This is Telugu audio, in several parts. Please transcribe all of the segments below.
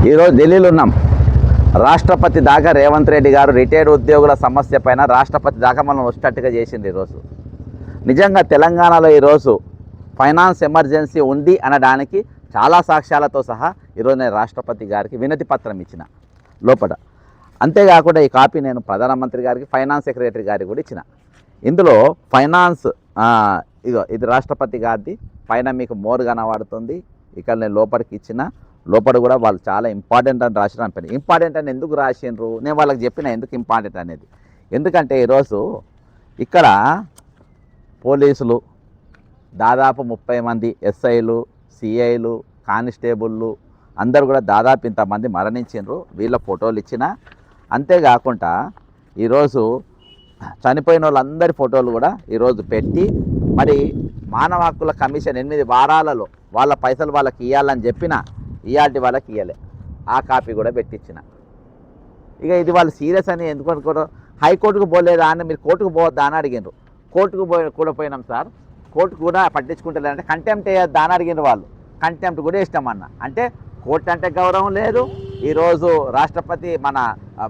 ఈరోజు ఢిల్లీలో ఉన్నాం. రాష్ట్రపతి దాకా రేవంత్ రెడ్డి గారు రిటైర్డ్ ఉద్యోగుల సమస్య పైన రాష్ట్రపతి దాకా మనం వచ్చేటట్టుగా చేసింది. ఈరోజు నిజంగా తెలంగాణలో ఈరోజు ఫైనాన్స్ ఎమర్జెన్సీ ఉంది అనడానికి చాలా సాక్ష్యాలతో సహా ఈరోజు నేను రాష్ట్రపతి గారికి వినతి పత్రం ఇచ్చిన లోపల. అంతేకాకుండా ఈ కాపీ నేను ప్రధానమంత్రి గారికి, ఫైనాన్స్ సెక్రటరీ గారికి కూడా ఇచ్చిన. ఇందులో ఫైనాన్స్ ఇది రాష్ట్రపతి గారిది, పైన మీకు మోర్ కనబడుతుంది. ఇక్కడ నేను లోపలికి ఇచ్చిన. లోపల కూడా వాళ్ళు చాలా ఇంపార్టెంట్ అని రాసిన పని. ఇంపార్టెంట్ అని ఎందుకు రాసిండ్రు నేను వాళ్ళకి చెప్పిన ఎందుకు ఇంపార్టెంట్ అనేది. ఎందుకంటే ఈరోజు ఇక్కడ పోలీసులు దాదాపు 30 మంది ఎస్ఐలు, సిఐలు, కానిస్టేబుళ్ళు అందరూ కూడా దాదాపు ఇంతమంది మరణించిండ్రు. వీళ్ళ ఫోటోలు ఇచ్చిన. అంతేకాకుండా ఈరోజు చనిపోయిన వాళ్ళందరి ఫోటోలు కూడా ఈరోజు పెట్టి, మరి మానవ హక్కుల కమిషన్ 8 వారాలలో వాళ్ళ పైసలు వాళ్ళకి ఇవ్వాలని చెప్పిన, ఇవాళ వాళ్ళకి ఇవ్వలే. ఆ కాపీ కూడా పెట్టించిన. ఇక ఇది వాళ్ళు సీరియస్ అని ఎందుకు అనుకోరు. హైకోర్టుకు పోలేదా అని, మీరు కోర్టుకు పోవద్దా అని అడిగినారు. కోర్టుకు కూడా పోయినాం సార్, కోర్టు కూడా పట్టించుకుంటలేదంటే కంటెంప్ట్ వేయద్దా అని అడిగినారు వాళ్ళు. కంటెంప్ట్ కూడా ఇష్టమన్న. అంటే కోర్టు అంటే గౌరవం లేదు. ఈరోజు రాష్ట్రపతి మన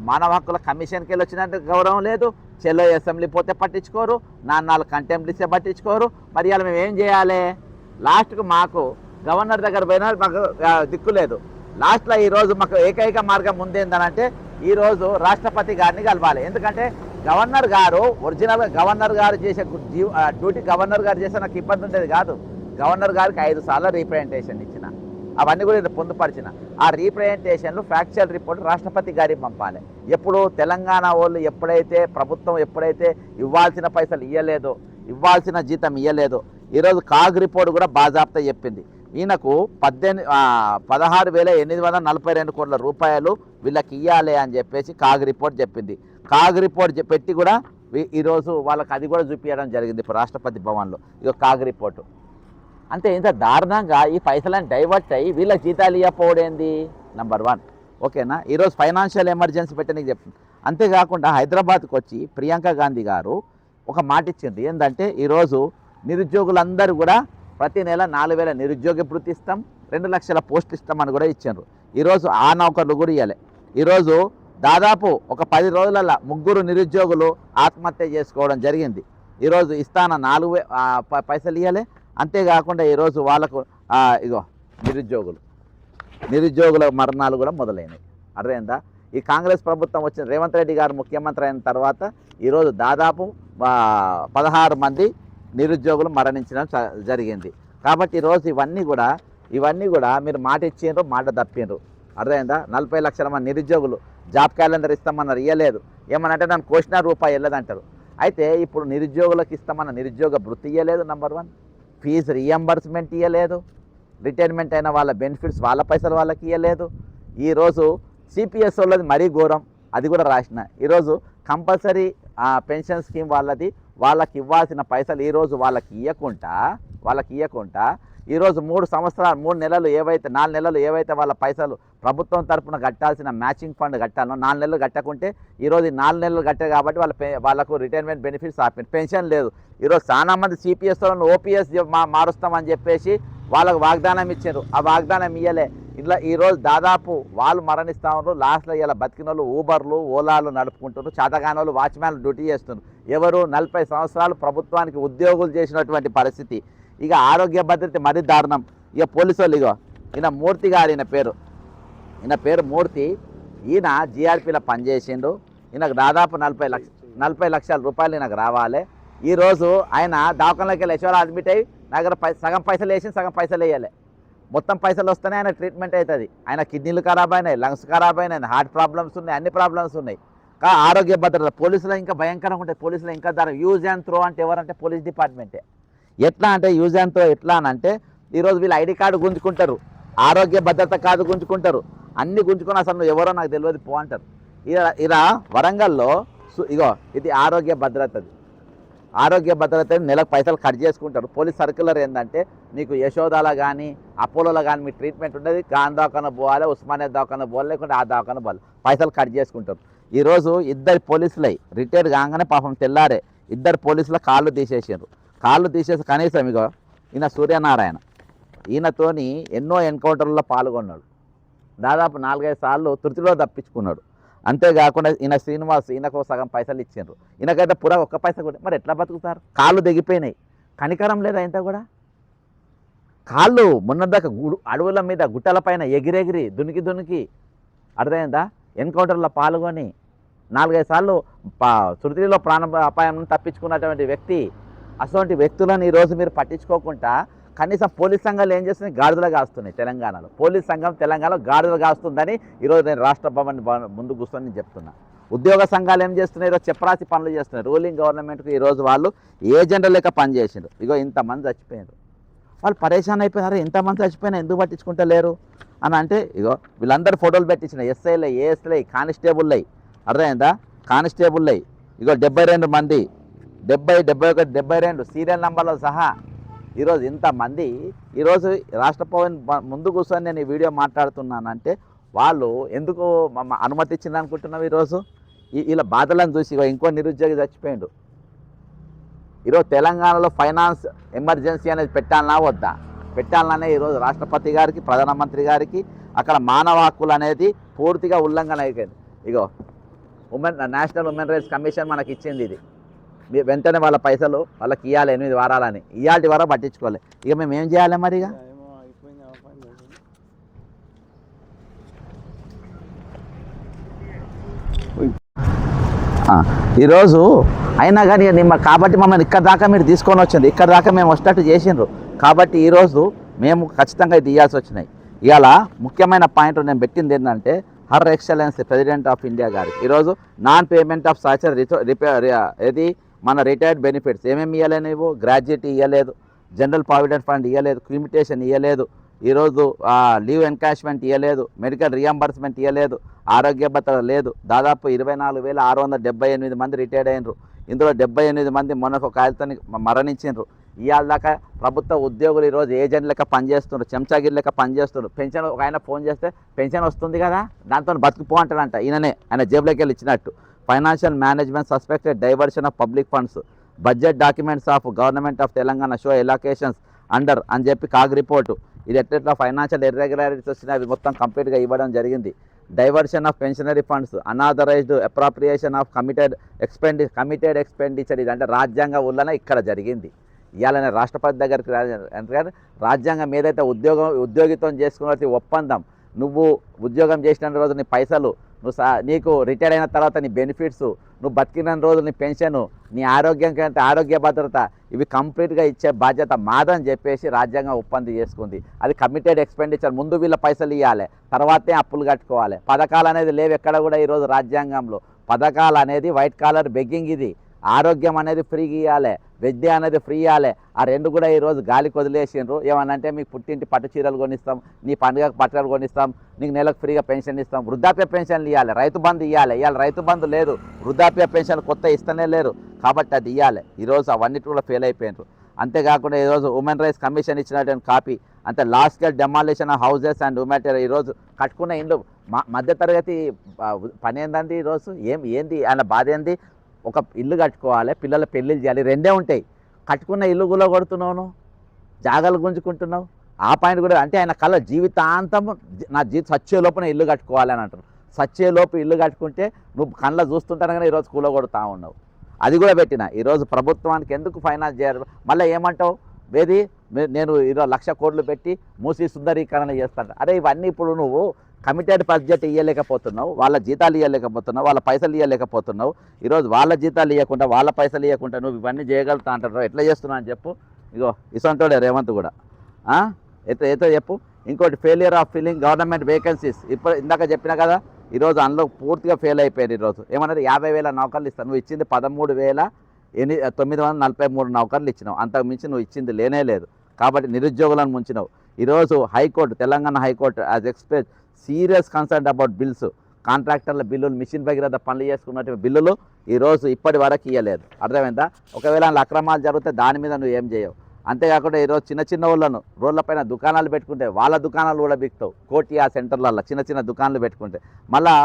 మానవ హక్కుల కమిషన్కి వెళ్ళి వచ్చినట్టు గౌరవం లేదు. చెల్లో అసెంబ్లీ పోతే పట్టించుకోరు, 4 కంటెంప్ట్ ఇస్తే పట్టించుకోరు. మరి ఇలా మేము ఏం చేయాలి? లాస్ట్కు మాకు గవర్నర్ దగ్గర పోయినా మాకు దిక్కు లేదు. లాస్ట్లో ఈరోజు మాకు ఏకైక మార్గం ముందేందనంటే ఈరోజు రాష్ట్రపతి గారిని కలవాలి. ఎందుకంటే గవర్నర్ గారు ఒరిజినల్గా గవర్నర్ గారు చేసే డ్యూటీ గవర్నర్ గారు చేసే నాకు ఇబ్బంది ఉండేది కాదు. గవర్నర్ గారికి 5 సార్లు రీప్రజెంటేషన్ ఇచ్చిన, అవన్నీ కూడా నేను పొందుపరిచిన. ఆ రీప్రజెంటేషన్లు ఫ్యాక్చువల్ రిపోర్ట్ రాష్ట్రపతి గారికి పంపాలి. ఎప్పుడు తెలంగాణ వాళ్ళు ప్రభుత్వం ఎప్పుడైతే ఇవ్వాల్సిన పైసలు ఇవ్వలేదో, ఇవ్వాల్సిన జీతం ఇవ్వలేదో, ఈరోజు కాగ్ రిపోర్ట్ కూడా బాజాప్తా చెప్పింది. ఈయనకు 16,842 కోట్ల రూపాయలు వీళ్ళకి ఇవ్వాలి అని చెప్పేసి కాగ్ రిపోర్ట్ చెప్పింది. కాగ్ రిపోర్ట్ పెట్టి కూడా ఈరోజు వాళ్ళకి అది కూడా చూపించడం జరిగింది ఇప్పుడు రాష్ట్రపతి భవన్లో. ఇక కాగ్ రిపోర్టు అంటే ఇంత దారుణంగా ఈ పైసలను డైవర్ట్ అయ్యి వీళ్ళకి జీతాలు ఇవ్వకపోవడేంది నంబర్ 1. ఓకేనా? ఈరోజు ఫైనాన్షియల్ ఎమర్జెన్సీ పెట్టడానికి చెప్తుంది. అంతేకాకుండా హైదరాబాద్కి వచ్చి ప్రియాంక గాంధీ గారు ఒక మాట ఇచ్చింది. ఏంటంటే ఈరోజు నిరుద్యోగులందరూ కూడా ప్రతి నెల 4,000 నిరుద్యోగ భృతి ఇస్తాం, 2 లక్షల పోస్ట్ ఇస్తామని కూడా ఇచ్చారు. ఈరోజు ఆ నౌకర్లు కూడా ఇవ్వాలి. ఈరోజు దాదాపు ఒక 10 రోజులలో 3 నిరుద్యోగులు ఆత్మహత్య చేసుకోవడం జరిగింది. ఈరోజు ఇస్తాన 4 పైసలు ఇవ్వాలి. అంతేకాకుండా ఈరోజు వాళ్ళకు నిరుద్యోగుల మరణాలు కూడా మొదలైనవి. అర్థమైందా? ఈ కాంగ్రెస్ ప్రభుత్వం వచ్చిన రేవంత్ రెడ్డి గారు ముఖ్యమంత్రి అయిన తర్వాత ఈరోజు దాదాపు 16 మంది నిరుద్యోగులు మరణించడం జరిగింది. కాబట్టి ఈరోజు ఇవన్నీ కూడా మీరు మాట ఇచ్చిండ్రు, మాట తప్పిండ్రు. అర్థమైందా? 40 లక్షల మంది నిరుద్యోగులు జాబ్ క్యాలెండర్ ఇస్తామన్నారు, ఇవ్వలేదు. ఏమనంటే నన్ను కోసిన రూపాయి వెళ్ళదంటారు. అయితే ఇప్పుడు నిరుద్యోగులకు ఇస్తామన్న నిరుద్యోగ భృతి ఇవ్వలేదు నంబర్ 1, ఫీజు రీఎంబర్స్మెంట్ ఇవ్వలేదు, రిటైర్మెంట్ అయిన వాళ్ళ బెనిఫిట్స్ వాళ్ళ పైసలు వాళ్ళకి ఇవ్వలేదు. ఈరోజు సిపిఎస్ వాళ్ళది మరీ ఘోరం, అది కూడా రాసిన. ఈరోజు కంపల్సరీ పెన్షన్ స్కీమ్ వాళ్ళకి ఇవ్వాల్సిన పైసలు ఈరోజు వాళ్ళకి ఇవ్వకుండా ఈరోజు 3 నెలలు 4 నెలలు ఏవైతే వాళ్ళ పైసలు ప్రభుత్వం తరఫున కట్టాల్సిన మ్యాచింగ్ ఫండ్ కట్టాలనో 4 నెలలు కట్టకుంటే ఈరోజు 4 నెలలు కట్టారు కాబట్టి వాళ్ళకు రిటైర్మెంట్ బెనిఫిట్స్ ఆపింది, పెన్షన్ లేదు. ఈరోజు చాలా మంది సిపిఎస్ వాళ్ళని ఓపీఎస్ మారుస్తామని చెప్పేసి వాళ్ళకు వాగ్దానం ఇచ్చారు, ఆ వాగ్దానం ఇవ్వలే. ఇట్లా ఈరోజు దాదాపు వాళ్ళు మరణిస్తూ ఉన్నారు. లాస్ట్లో ఇలా బతికిన వాళ్ళు ఊబర్లు, ఓలాలు నడుపుకుంటున్నారు. చేతగాని వాళ్ళు వాచ్మ్యాన్లు డ్యూటీ చేస్తున్నారు. ఎవరు 40 సంవత్సరాలు ప్రభుత్వానికి ఉద్యోగులు చేసినటువంటి పరిస్థితి. ఇక ఆరోగ్య భద్రత మరీ దారుణం. ఇక పోలీసు వాళ్ళు ఈయన మూర్తి గారు, ఈయన పేరు మూర్తి. ఈయన జీఆర్పీలో పనిచేసిండు. ఈయనకు దాదాపు 40 లక్షల రూపాయలు ఈయనకు రావాలి. ఈరోజు ఆయన దవాఖానలోకి వెళ్ళి యశ్వర అడ్మిట్ అయ్యి నా దగ్గర సగం పైసలు వేసి సగం పైసలు వేయాలి. మొత్తం పైసలు వస్తేనే ఆయన ట్రీట్మెంట్ అవుతుంది. ఆయన కిడ్నీలు ఖరాబ్ అయినాయి, లంగ్స్ ఖరాబ్ అయినాయి, హార్ట్ ప్రాబ్లమ్స్ ఉన్నాయి, అన్ని ప్రాబ్లమ్స్ ఉన్నాయి. ఆరోగ్య భద్రత పోలీసులో ఇంకా భయంకరంగా ఉంటాయి. పోలీసులో ఇంకా యూజ్ అండ్ త్రో అంటే ఎవరంటే పోలీస్ డిపార్ట్మెంటే. ఎట్లా అంటే యూజ్ అండ్ త్రో ఎట్లా అనంటే ఈరోజు వీళ్ళు ఐడి కార్డు గుంజుకుంటారు, ఆరోగ్య భద్రత కార్డు గుంజుకుంటారు, అన్ని గుంజుకొని అసలు నువ్వు ఎవరో నాకు తెలియదు పో అంటారు. ఇలా వరంగల్లో ఇది ఆరోగ్య భద్రతది. ఆరోగ్య భద్రత నెలకు పైసలు కట్ చేసుకుంటారు. పోలీస్ సర్క్యులర్ ఏంటంటే మీకు యశోదాలో కానీ అపోలోలో కానీ మీ ట్రీట్మెంట్ ఉండేది, గాంధీ దవాఖాన పోవాలి, ఉస్మానియా దవాఖాన పోవాలి, లేకుంటే ఆ దవాఖాన పోవాలి, పైసలు కట్ చేసుకుంటారు. ఈరోజు 2 పోలీసులై రిటైర్డ్ కాగానే పాపం తెల్లారే 2 పోలీసుల కాళ్ళు తీసేసారు. కాళ్ళు తీసేసి కనీసం ఈయన సూర్యనారాయణ, ఈయనతోని ఎన్నో ఎన్కౌంటర్లలో పాల్గొన్నాడు. దాదాపు 4-5 సార్లు తృతిలో తప్పించుకున్నాడు. అంతేకాకుండా ఈయన శ్రీనివాస్ ఈయనకు సగం పైసలు ఇచ్చిండ్రు, ఈయనకైతే పురా ఒక్క పైసా కూడా. మరి ఎట్లా బతుకుతారు? కాళ్ళు దిగిపోయినాయి, కనికరం లేదా ఇంత కూడా. కాళ్ళు మొన్నదాకా అడవుల మీద గుట్టల పైన ఎగిరెగిరి దునికి అర్థమైందా, ఎన్కౌంటర్లో పాల్గొని 4-5 సార్లు శృతిలో ప్రాణ అపాయం తప్పించుకున్నటువంటి వ్యక్తి. అటువంటి వ్యక్తులను ఈరోజు మీరు పట్టించుకోకుండా కనీసం పోలీస్ సంఘాలు ఏం చేస్తున్నాయి? గాడిదలు కాస్తున్నాయి. తెలంగాణలో పోలీస్ సంఘం తెలంగాణలో గాడిదలు కాస్తుందని ఈరోజు నేను రాష్ట్ర భవన్ ముందు కూర్చొని నేను చెప్తున్నా. ఉద్యోగ సంఘాలు ఏం చేస్తున్నాయి? ఈరోజు చెప్పరాసి పనులు చేస్తున్నాయి. రూలింగ్ గవర్నమెంట్కి ఈరోజు వాళ్ళు ఏజెంట్ లెక్క పనిచేసిండ్రు. ఇగో ఇంతమంది చచ్చిపోయారు, వాళ్ళు పరేషాన్ అయిపోయినారు. ఇంతమంది చచ్చిపోయినా ఎందుకు పట్టించుకుంటలేరు అని అంటే, ఇగో వీళ్ళందరూ ఫోటోలు పెట్టించిన ఎస్ఐలై, ఏఎస్లై, కానిస్టేబుల్లై, అర్థమైందా, కానిస్టేబుల్లై. ఇగో 72 మంది, 70, 71, 72 సీరియల్ నెంబర్లో సహా ఈరోజు ఇంతమంది. ఈరోజు రాష్ట్ర భవన్ ముందు కూర్చొని నేను ఈ వీడియో మాట్లాడుతున్నానంటే వాళ్ళు ఎందుకు అనుమతి ఇచ్చింది అనుకుంటున్నావు? ఈరోజు ఇలా బాధలను చూసి ఇంకో నిరుద్యోగి చచ్చిపోయాడు. ఈరోజు తెలంగాణలో ఫైనాన్స్ ఎమర్జెన్సీ అనేది పెట్టాలన్నా వద్దా? పెట్టాలనే ఈరోజు రాష్ట్రపతి గారికి, ప్రధానమంత్రి గారికి అక్కడ మానవ హక్కులు అనేది పూర్తిగా ఉల్లంఘన అయిపోయింది. ఇగో నేషనల్ ఉమెన్ రైట్స్ కమిషన్ మనకి ఇచ్చింది ఇది. వెంటనే వాళ్ళ పైసలు వాళ్ళకి ఇవ్వాలి 8 వారాలని. ఇవాళ వరకు పట్టించుకోవాలి. ఇక మేము ఏం చేయాలి మరి? ఇక ఈరోజు అయినా కానీ కాబట్టి మమ్మల్ని ఇక్కడ దాకా మీరు తీసుకొని వచ్చింది, ఇక్కడ దాకా మేము వచ్చేటట్టు చేసిండ్రు. కాబట్టి ఈరోజు మేము ఖచ్చితంగా ఇది ఇవ్వాల్సి వచ్చినాయి. ఇవాళ ముఖ్యమైన పాయింట్ నేను పెట్టింది ఏంటంటే, her excellence president of India గారికి ఈరోజు నాన్ పేమెంట్ ఆఫ్ సాచర్ ఏది మన రిటైర్డ్ బెనిఫిట్స్ ఏమేమి ఇవ్వలేదు? నువ్వు గ్రాడ్యుయేట్ ఇవ్వలేదు, జనరల్ ప్రావిడెంట్ ఫండ్ ఇవ్వలేదు, క్రిమిటేషన్ ఇవ్వలేదు, ఈరోజు లీవ్ ఎన్కాష్మెంట్ ఇవ్వలేదు, మెడికల్ రియంబర్స్మెంట్ ఇవ్వలేదు, ఆరోగ్య భద్రత లేదు. దాదాపు 24,678 మంది రిటైర్డ్ అయినరు. ఇందులో 78 మంది మొన్నొక కాయలతో మరణించారు. ఇవాళ దాకా ప్రభుత్వ ఉద్యోగులు ఈరోజు ఏజెంట్ లెక్క పనిచేస్తున్నారు, చెంచాగిరి లెక్క పనిచేస్తున్నారు. పెన్షన్ ఒక ఆయన ఫోన్ చేస్తే పెన్షన్ వస్తుంది కదా, దాంతో బతుకుపో అంటాడంట. ఆయన జేబులోకి వెళ్ళి ఇచ్చినట్టు. Financial management suspected diversion of public funds, budget documents of government of Telangana show allocations under అని చెప్పి కాగ్ రిపోర్టు. ఇది ఎట్లా ఫైనాన్షియల్ ఇర్రెగ్యులారిటీస్ వచ్చినా అవి మొత్తం కంప్లీట్గా ఇవ్వడం జరిగింది. Diversion of pensionary funds, unauthorised appropriation of committed expenditure. ఇది అంటే రాజ్యాంగ ఉల్లంఘన ఇక్కడ జరిగింది. ఇవాళ రాష్ట్రపతి దగ్గరికి ఎందుకంటే రాజ్యాంగం ఏదైతే ఉద్యోగితో చేసుకున్న ఒప్పందం, నువ్వు ఉద్యోగం చేసిన రోజు నీ పైసలు, నీకు రిటైర్ అయిన తర్వాత నీ బెనిఫిట్స్, నువ్వు బతికిన రోజులు నీ పెన్షను, నీ ఆరోగ్యం కంటే ఆరోగ్య భద్రత, ఇవి కంప్లీట్గా ఇచ్చే బాధ్యత మాదని చెప్పేసి రాజ్యాంగం ఒప్పందం చేసుకుంది. అది కమిటెడ్ ఎక్స్పెండిచర్. ముందు వీళ్ళ పైసలు ఇవ్వాలి, తర్వాతే అప్పులు కట్టుకోవాలి. పథకాలు అనేది లేవు ఎక్కడ కూడా ఈరోజు రాజ్యాంగంలో. పథకాలు అనేది వైట్ కాలర్ బెగ్గింగ్. ఇది ఆరోగ్యం అనేది ఫ్రీగా ఇవ్వాలి, విద్య అనేది ఫ్రీ ఇవ్వాలి. ఆ రెండు కూడా ఈరోజు గాలికి వదిలేసిండ్రు. ఏమనంటే మీకు పుట్టింటి పట్టు చీరలు కొనిస్తాం, నీ పండుగకు పట్టలు కొనిస్తాం, నీకు నెలకు ఫ్రీగా పెన్షన్ ఇస్తాం, వృద్ధాప్య పెన్షన్లు ఇవ్వాలి, రైతు బంధు ఇవ్వాలి. ఇవాళ రైతు బంధు లేదు, వృద్ధాప్య పెన్షన్ కొత్త ఇస్తూనే లేరు. కాబట్టి అది ఇవ్వాలి. ఈరోజు అవన్నిటి కూడా ఫెయిల్ అయిపోయినారు. అంతేకాకుండా ఈరోజు ఉమెన్ రైట్స్ కమిషన్ ఇచ్చినటువంటి కాపీ అంటే large scale demolition of houses and humanitarian. ఈరోజు కట్టుకున్న ఇండ్లు మధ్యతరగతి పని ఏందండి? ఈరోజు ఏంది ఆయన బాధ ఏంది? ఒక ఇల్లు కట్టుకోవాలి, పిల్లల పెళ్ళిళ్ళు చేయాలి, రెండే ఉంటాయి. కట్టుకున్న ఇల్లు కూడా కొడుతున్నావు, జాగాలు గుంజుకుంటున్నావు. ఆ పాయింట్ కూడా అంటే ఆయన కళ జీవితాంతం నా సచ్చే లోపల ఇల్లు కట్టుకోవాలి అని అంటారు. సచ్చే లోపు ఇల్లు కట్టుకుంటే నువ్వు కళ్ళ చూస్తుంటాను కానీ ఈరోజు కూల కొడుతూ ఉన్నావు. అది కూడా పెట్టిన. ఈరోజు ప్రభుత్వానికి ఎందుకు ఫైనాన్స్ చేయాలి? మళ్ళీ ఏమంటావు? వేది నేను ఈరోజు 1,00,000 కోట్లు పెట్టి మూసి సుందరీకరణ చేస్తాను. అరే ఇవన్నీ ఇప్పుడు నువ్వు కమిటెడ్ బడ్జెట్ ఇవ్వలేకపోతున్నావు, వాళ్ళ జీతాలు ఇవ్వలేకపోతున్నావు, వాళ్ళ పైసలు ఇవ్వలేకపోతున్నావు. ఈరోజు వాళ్ళ జీతాలు ఇవ్వకుండా, వాళ్ళ పైసలు ఇవ్వకుండా నువ్వు ఇవన్నీ చేయగలుగుతా అంటారు. ఎట్లా చేస్తున్నావు అని చెప్పు. ఇగో ఇసంటోడే రేవంత్ కూడా ఏతో చెప్పు. ఇంకోటి failure of filling government vacancies. ఇప్పుడు ఇందాక చెప్పినా కదా, ఈరోజు అందులో పూర్తిగా ఫెయిల్ అయిపోయారు. ఈరోజు ఏమన్నారు? 50,000 నౌకర్లు ఇస్తాను. నువ్వు ఇచ్చింది 13,943 నౌకర్లు ఇచ్చినావు. అంతకు మించి నువ్వు ఇచ్చింది లేనే లేదు. కాబట్టి నిరుద్యోగులను ముంచినావు. ఈరోజు high court, Telangana high court as express serious concern about bills, కాంట్రాక్టర్ల బిల్లులు, మిషన్ భగీరథ పనులు చేసుకున్నటువంటి బిల్లులు ఈరోజు ఇప్పటి వరకు ఇవ్వలేదు. అర్థమైందా? ఒకవేళ అందులో అక్రమాలు జరిగితే దాని మీద నువ్వు ఏం చేయవు. అంతేకాకుండా ఈరోజు చిన్న వాళ్ళను రోడ్లపైన దుకాణాలు పెట్టుకుంటే వాళ్ళ దుకాణాలు కూడా బిక్తావు. కోటియా సెంటర్లలో చిన్న దుకాణాలు పెట్టుకుంటే మళ్ళా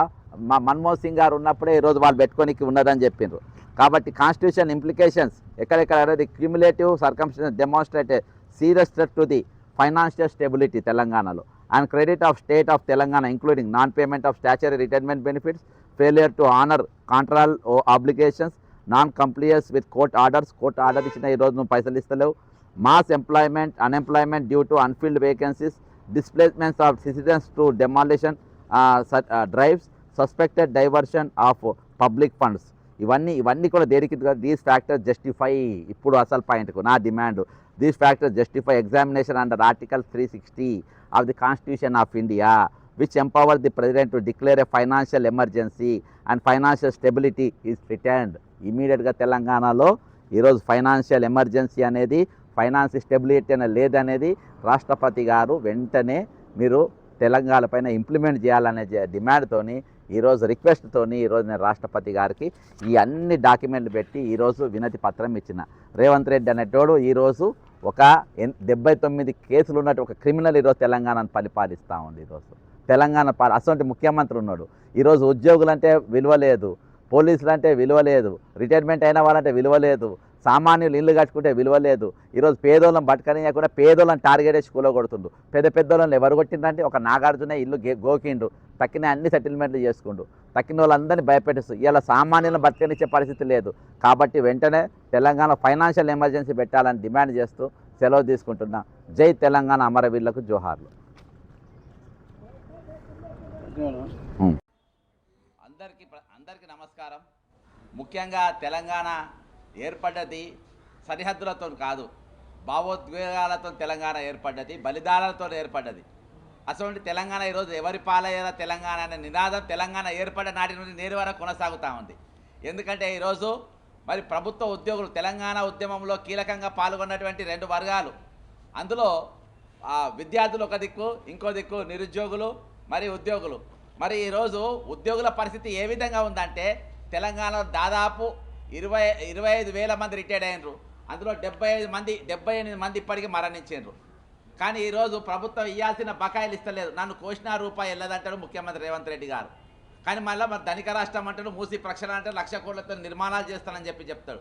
మన్మోహన్ సింగ్ గారు ఉన్నప్పుడే ఈరోజు వాళ్ళు పెట్టుకోనికి ఉన్నదని చెప్పిండ్రు. కాబట్టి కాన్స్టిట్యూషన్ ఇంప్లికేషన్స్ ఎక్కడెక్కడ అనేది cumulative circumstances demonstrate serious threat to the financial stability తెలంగాణలో and credit of state of Telangana including non payment of statutory retirement benefits, failure to honour contractual obligations, non compliance with court order ఇచ్చిన ఈరోజు నువ్వు పైసలు ఇస్తలేవు, mass employment unemployment due to unfilled vacancies, displacements of citizens to demolition drives, suspected diversion of public funds. ఇవన్నీ కూడా దేనికి దీస్ ఫ్యాక్టర్స్ జస్టిఫై, ఇప్పుడు అసలు పాయింట్కు నా demand, these factors justify examination under article 360 of the constitution of India which empower the president to declare a financial emergency and financial stability is threatened. ఇమీడియట్గా తెలంగాణలో ఈరోజు ఫైనాన్షియల్ ఎమర్జెన్సీ అనేది, ఫైనాన్స్ స్టెబిలిటీ అనేది లేదనేది రాష్ట్రపతి గారు వెంటనే మీరు తెలంగాణ పైన ఇంప్లిమెంట్ చేయాలనే డిమాండ్తోని ఈరోజు రిక్వెస్ట్తోని ఈరోజు నేను రాష్ట్రపతి గారికి ఈ అన్ని డాక్యుమెంట్లు పెట్టి ఈరోజు వినతి పత్రం ఇచ్చిన. రేవంత్ రెడ్డి అనేటోడు ఈరోజు ఒక 79 కేసులు ఉన్నట్టు ఒక క్రిమినల్ ఈరోజు తెలంగాణను పరిపాలిస్తూ ఉంది. ఈరోజు తెలంగాణ అసలు ముఖ్యమంత్రి ఉన్నాడు. ఈరోజు ఉద్యోగులంటే విలువ లేదు, పోలీసులు అంటే విలువ లేదు, రిటైర్మెంట్ అయిన వాళ్ళంటే విలువ లేదు, సామాన్యులు ఇల్లు కట్టుకుంటే విలువ లేదు. ఈరోజు పేదోళ్ళని బతకనియకుండా పేదోళ్ళని టార్గెట్ వేసి కూలగొడుతుండు. పెద్దోళ్ళని ఎవరు కొట్టిందంటే ఒక నాగార్జున ఇల్లు గోకిండు, తక్కిన అన్ని సెటిల్మెంట్లు చేసుకుండు, తక్కిన వాళ్ళందరినీ భయపెట్టిస్తూ ఇలా సామాన్యులను బతకనిచ్చే పరిస్థితి లేదు. కాబట్టి వెంటనే తెలంగాణ ఫైనాన్షియల్ ఎమర్జెన్సీ పెట్టాలని డిమాండ్ చేస్తూ సెలవు తీసుకుంటున్నా. జై తెలంగాణ, అమరవీరులకు జోహార్లు. అందరికీ నమస్కారం. ముఖ్యంగా తెలంగాణ ఏర్పడ్డది సరిహద్దులతో కాదు, భావోద్వేగాలతో తెలంగాణ ఏర్పడ్డది, బలిదానాలతో ఏర్పడ్డది. అటువంటి తెలంగాణ ఈరోజు ఎవరి పాలయ్యేలా తెలంగాణ అనే నినాదం తెలంగాణ ఏర్పడ్డ నాటి నుండి నేరు వరకు కొనసాగుతూ ఉంది. ఎందుకంటే ఈరోజు మరి ప్రభుత్వ ఉద్యోగులు తెలంగాణ ఉద్యమంలో కీలకంగా పాల్గొన్నటువంటి 2 వర్గాలు, అందులో విద్యార్థులు ఒక దిక్కు, ఇంకో దిక్కు నిరుద్యోగులు మరి ఉద్యోగులు. మరి ఈరోజు ఉద్యోగుల పరిస్థితి ఏ విధంగా ఉందంటే తెలంగాణలో దాదాపు 25,000 మంది రిటైర్డ్ అయినరు, అందులో 78 మంది ఇప్పటికీ మరణించారు. కానీ ఈరోజు ప్రభుత్వం ఇవ్వాల్సిన బకాయిలు ఇస్తలేదు. నన్ను కోసిన రూపాయి వెళ్ళదంటాడు ముఖ్యమంత్రి రేవంత్ రెడ్డి గారు. కానీ మళ్ళీ మరి ధనిక రాష్ట్రం అంటాడు, మూసి ప్రక్షాళన అంటే 1,00,000 కోట్లతో నిర్మాణాలు చేస్తానని చెప్తాడు.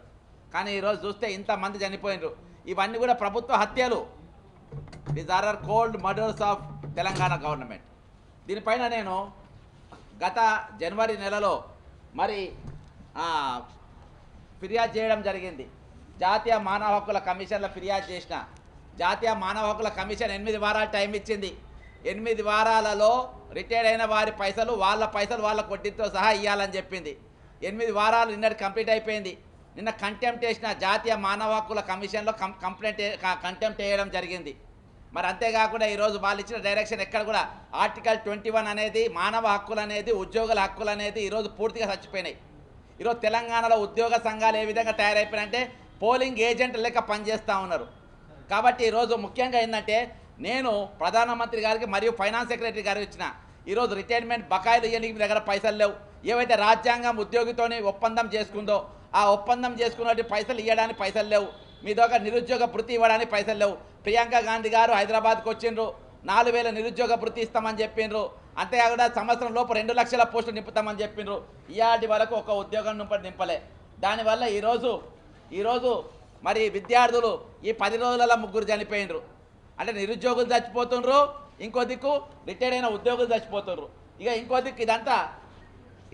కానీ ఈరోజు చూస్తే ఇంతమంది చనిపోయినరు. ఇవన్నీ కూడా ప్రభుత్వ హత్యలు. These are cold murders of Telangana government. దీనిపైన నేను గత జనవరి నెలలో మరి ఫిర్యాదు చేయడం జరిగింది. జాతీయ మానవ హక్కుల కమిషన్లో ఫిర్యాదు చేసిన. జాతీయ మానవ హక్కుల కమిషన్ 8 వారాలు టైం ఇచ్చింది. 8 వారాలలో రిటైర్డ్ అయిన వారి పైసలు వాళ్ళ వడ్డీతో సహా ఇవ్వాలని చెప్పింది. 8 వారాలు నిన్నటి కంప్లీట్ అయిపోయింది. నిన్న కంటెంప్ట్ చేసిన జాతీయ మానవ హక్కుల కమిషన్లో కంటెంప్ట్ చేయడం జరిగింది. మరి అంతేకాకుండా ఈరోజు వాళ్ళు ఇచ్చిన డైరెక్షన్ ఎక్కడ కూడా ఆర్టికల్ 21 అనేది, మానవ హక్కులు అనేది, ఉద్యోగుల హక్కులు అనేది ఈరోజు పూర్తిగా చచ్చిపోయినాయి. ఈరోజు తెలంగాణలో ఉద్యోగ సంఘాలు ఏ విధంగా తయారైపోయినాయంటే పోలింగ్ ఏజెంట్ లెక్క పనిచేస్తూ ఉన్నారు. కాబట్టి ఈరోజు ముఖ్యంగా ఏంటంటే నేను ప్రధానమంత్రి గారికి మరియు ఫైనాన్స్ సెక్రటరీ గారికి ఇచ్చిన, ఈరోజు రిటైర్మెంట్ బకాయిలు ఇవ్వడానికి మీ దగ్గర పైసలు లేవు. ఏవైతే రాజ్యాంగం ఉద్యోగితోని ఒప్పందం చేసుకుందో ఆ ఒప్పందం చేసుకున్నట్టు పైసలు ఇవ్వడానికి పైసలు లేవు. మీ దగ్గర నిరుద్యోగ భృతి ఇవ్వడానికి పైసలు లేవు. ప్రియాంక గాంధీ గారు హైదరాబాద్కి వచ్చిండ్రు, 4,000 నిరుద్యోగ భృతి ఇస్తామని చెప్పిండ్రు. అంతేకాకుండా సంవత్సరం లోపు 2 లక్షల పోస్టులు నింపుతామని చెప్పిండ్రు. ఇవాటి వరకు ఒక ఉద్యోగం నింపలే. దానివల్ల ఈరోజు మరి విద్యార్థులు ఈ 10 రోజులలో 3 చనిపోయినరు. అంటే నిరుద్యోగులు చచ్చిపోతుండ్రు, ఇంకో దిక్కు రిటైర్డ్ అయిన ఉద్యోగులు చచ్చిపోతుండ్రు. ఇక ఇంకో దిక్కు ఇదంతా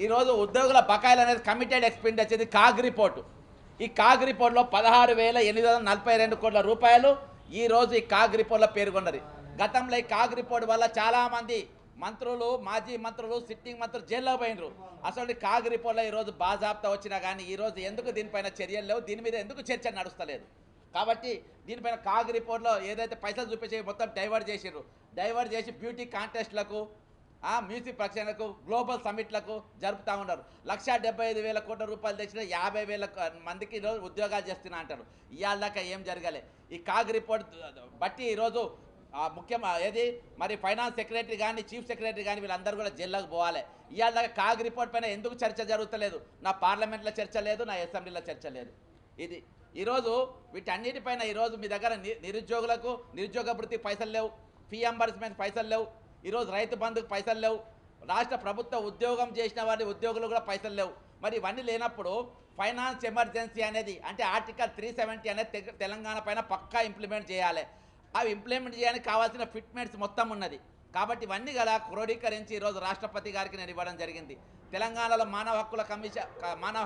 ఈరోజు ఉద్యోగుల బకాయిలు అనేది కమిటెడ్ ఎక్స్పెండిచర్, ఇది కాగ్ రిపోర్టు. ఈ కాగ్ రిపోర్ట్లో 16,842 కోట్ల రూపాయలు ఈరోజు ఈ కాగ్ రిపోర్ట్లో పేర్కొన్నది. గతంలో ఈ కాగ్ రిపోర్ట్ వల్ల చాలామంది మంత్రులు, మాజీ మంత్రులు, సిట్టింగ్ మంత్రులు జైల్లో పోయినరు. అసలు కాగ్ రిపోర్ట్లో ఈరోజు బాజాబ్తా వచ్చినా కానీ ఈరోజు ఎందుకు దీనిపైన చర్యలు లేవు, దీని మీద ఎందుకు చర్చ నడుస్తలేదు. కాబట్టి దీనిపైన కాగ్ రిపోర్ట్లో ఏదైతే పైసలు చూపించే మొత్తం డైవర్ట్ చేసి బ్యూటీ కాంటెస్ట్లకు, మ్యూజిక్ ప్రక్షణకు, గ్లోబల్ సమిట్లకు జరుపుతూ ఉన్నారు. 1,75,000 కోట్ల రూపాయలు తెచ్చిన 50,000 మందికి ఈరోజు ఉద్యోగాలు చేస్తున్నా అంటారు. ఇవాళ దాకా ఏం జరగలే. ఈ కాగ్ రిపోర్ట్ బట్టి ఈరోజు ఏది మరి ఫైనాన్స్ సెక్రటరీ కానీ, చీఫ్ సెక్రటరీ కానీ వీళ్ళందరూ కూడా జైల్లోకి పోవాలి. ఇవాళ దాకా కాగ్ రిపోర్ట్ పైన ఎందుకు చర్చ జరుగుతలేదు? నా పార్లమెంట్లో చర్చ లేదు, నా అసెంబ్లీలో చర్చ లేదు. ఇది ఈరోజు వీటన్నిటిపైన ఈరోజు మీ దగ్గర నిరుద్యోగులకు నిరుద్యోగ భృతి పైసలు లేవు, ఫీ ఎంబర్స్మెంట్ పైసలు లేవు, ఈరోజు రైతు బంధుకు పైసలు లేవు, రాష్ట్ర ప్రభుత్వ ఉద్యోగం చేసిన వారి ఉద్యోగులు కూడా పైసలు లేవు. మరి ఇవన్నీ లేనప్పుడు ఫైనాన్స్ ఎమర్జెన్సీ అనేది అంటే ఆర్టికల్ 370 అనేది తెలంగాణ పైన పక్కా ఇంప్లిమెంట్ చేయాలి. అవి ఇంప్లిమెంట్ చేయడానికి కావాల్సిన ఫిట్మెంట్స్ మొత్తం ఉన్నది. కాబట్టి ఇవన్నీ కూడా క్రోడీకరించి ఈరోజు రాష్ట్రపతి గారికి నేను ఇవ్వడం జరిగింది. తెలంగాణలో మానవ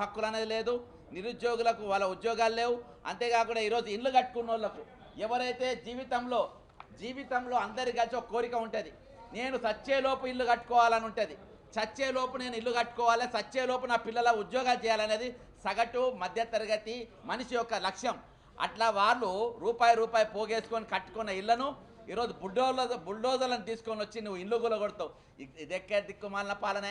హక్కులు అనేది లేదు, నిరుద్యోగులకు వాళ్ళ ఉద్యోగాలు లేవు. అంతేకాకుండా ఈరోజు ఇల్లు కట్టుకున్న వాళ్ళకు ఎవరైతే జీవితంలో అందరి కలిసి ఒక కోరిక ఉంటుంది, నేను సచ్చేలోపు ఇల్లు కట్టుకోవాలని ఉంటుంది. చచ్చేలోపు నేను ఇల్లు కట్టుకోవాలి, చచ్చేలోపు నా పిల్లల ఉద్యోగాలు చేయాలనేది సగటు మధ్యతరగతి మనిషి యొక్క లక్ష్యం. అట్లా వాళ్ళు రూపాయి పోగేసుకొని కట్టుకున్న ఇళ్లను ఈరోజు బుల్డోజర్లను తీసుకొని వచ్చి నువ్వు ఇల్లు కూలగొడతావు. ఇదెక్కడి దిక్కుమాలిన పాలన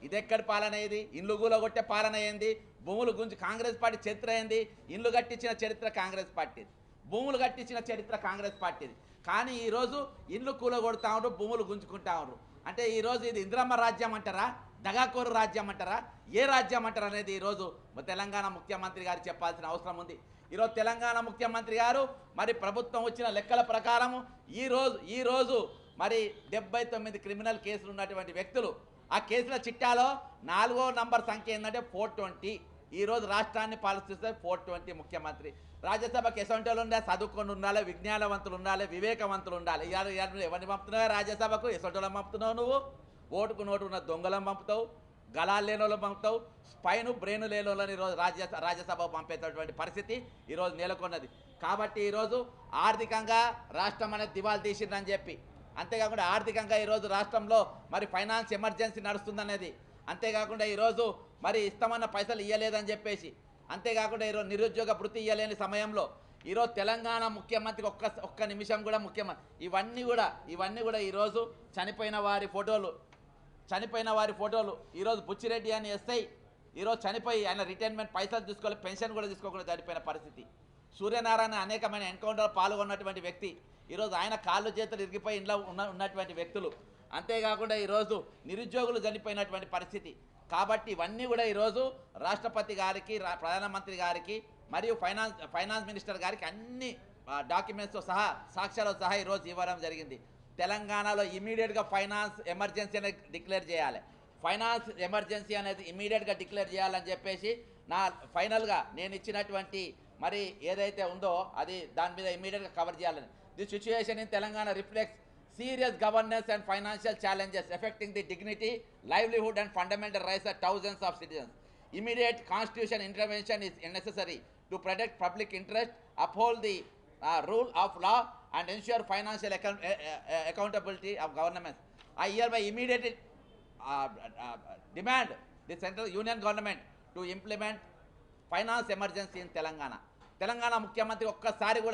ఇదెక్కడి పాలన? ఇది ఇల్లు కూలగొట్టే పాలన ఏంది? భూములు గుంజి కాంగ్రెస్ పార్టీ చరిత్ర ఏంది? ఇల్లు కట్టించిన చరిత్ర కాంగ్రెస్ పార్టీది, భూములు కట్టించిన చరిత్ర కాంగ్రెస్ పార్టీది. కానీ ఈరోజు ఇల్లు కూలగొడతా ఉన్నారు, భూములు గుంజుకుంటా ఉన్నారు. అంటే ఈరోజు ఇది ఇందిరమ్మ రాజ్యం అంటారా, దగాకోరు రాజ్యం అంటారా, ఏ రాజ్యం అంటారా అనేది ఈరోజు తెలంగాణ ముఖ్యమంత్రి గారు చెప్పాల్సిన అవసరం ఉంది. ఈరోజు తెలంగాణ ముఖ్యమంత్రి గారు మరి ప్రభుత్వం వచ్చిన లెక్కల ప్రకారము ఈరోజు మరి 79 క్రిమినల్ కేసులు ఉన్నటువంటి వ్యక్తులు, ఆ కేసుల చిట్టాలో 4వ నంబర్ సంఖ్య ఏంటంటే 420. ఈరోజు రాష్ట్రాన్ని పాలిస్తే 420 ముఖ్యమంత్రి. రాజ్యసభకి ఎసొంటోళ్ళు ఉండాలి, చదువుకొని ఉండాలి, విజ్ఞానవంతులు ఉండాలి, వివేకవంతులు ఉండాలి. ఎవరిని పంపుతున్నావు రాజ్యసభకు? ఎసొంటోళ్ళని పంపుతున్నావు నువ్వు. ఓటుకు నోటు ఉన్న దొంగలను పంపుతావు, గలాలు లేని వాళ్ళని పంపుతావు, స్పైను బ్రెయిన్ లేని వాళ్ళని ఈరోజు రాజ్యసభకు పంపేటటువంటి పరిస్థితి ఈరోజు నెలకొన్నది. కాబట్టి ఈరోజు ఆర్థికంగా రాష్ట్రం అనేది దివాళా తీసిందని చెప్పి, అంతేకాకుండా ఆర్థికంగా ఈరోజు రాష్ట్రంలో మరి ఫైనాన్స్ ఎమర్జెన్సీ నడుస్తుందనేది, అంతేకాకుండా ఈరోజు మరి ఇస్తామన్న పైసలు ఇవ్వలేదని చెప్పేసి, అంతేకాకుండా ఈరోజు నిరుద్యోగ భృతి ఇవ్వలేని సమయంలో ఈరోజు తెలంగాణ ముఖ్యమంత్రికి ఒక్క నిమిషం కూడా ఇవన్నీ కూడా ఈరోజు చనిపోయిన వారి ఫోటోలు ఈరోజు బుచ్చిరెడ్డి అని ఎస్ఐ ఈరోజు చనిపోయి ఆయన రిటైర్మెంట్ పైసలు తీసుకోవాలి, పెన్షన్ కూడా తీసుకోకుండా చనిపోయిన పరిస్థితి. సూర్యనారాయణ అనేకమైన ఎన్కౌంటర్లో పాల్గొన్నటువంటి వ్యక్తి, ఈరోజు ఆయన కాళ్ళు చేతులు ఇరిగిపోయి ఇంట్లో ఉన్నటువంటి వ్యక్తులు, అంతేకాకుండా ఈరోజు నిరుద్యోగులు చనిపోయినటువంటి పరిస్థితి. కాబట్టి ఇవన్నీ కూడా ఈరోజు రాష్ట్రపతి గారికి, ప్రధానమంత్రి గారికి మరియు ఫైనాన్స్ మినిస్టర్ గారికి అన్ని డాక్యుమెంట్స్తో సహా, సాక్ష్యాలతో సహా ఈరోజు ఇవ్వడం జరిగింది. తెలంగాణలో ఇమీడియట్గా ఫైనాన్స్ ఎమర్జెన్సీ అనేది డిక్లేర్ చేయాలి. ఫైనాన్స్ ఎమర్జెన్సీ అనేది ఇమీడియట్గా డిక్లేర్ చేయాలని చెప్పేసి ఫైనల్గా నేను ఇచ్చినటువంటి మరి ఏదైతే ఉందో అది దాని మీద ఇమీడియట్గా కవర్ చేయాలని. The situation in Telangana reflects serious governance and financial challenges affecting the dignity, livelihood and fundamental rights of thousands of citizens. Immediate constitutional intervention is necessary to protect public interest, uphold the rule of law and ensure financial accountability of governments. I hereby immediately demand the central union government to implement finance emergency in Telangana. Telangana ముఖ్యమంత్రి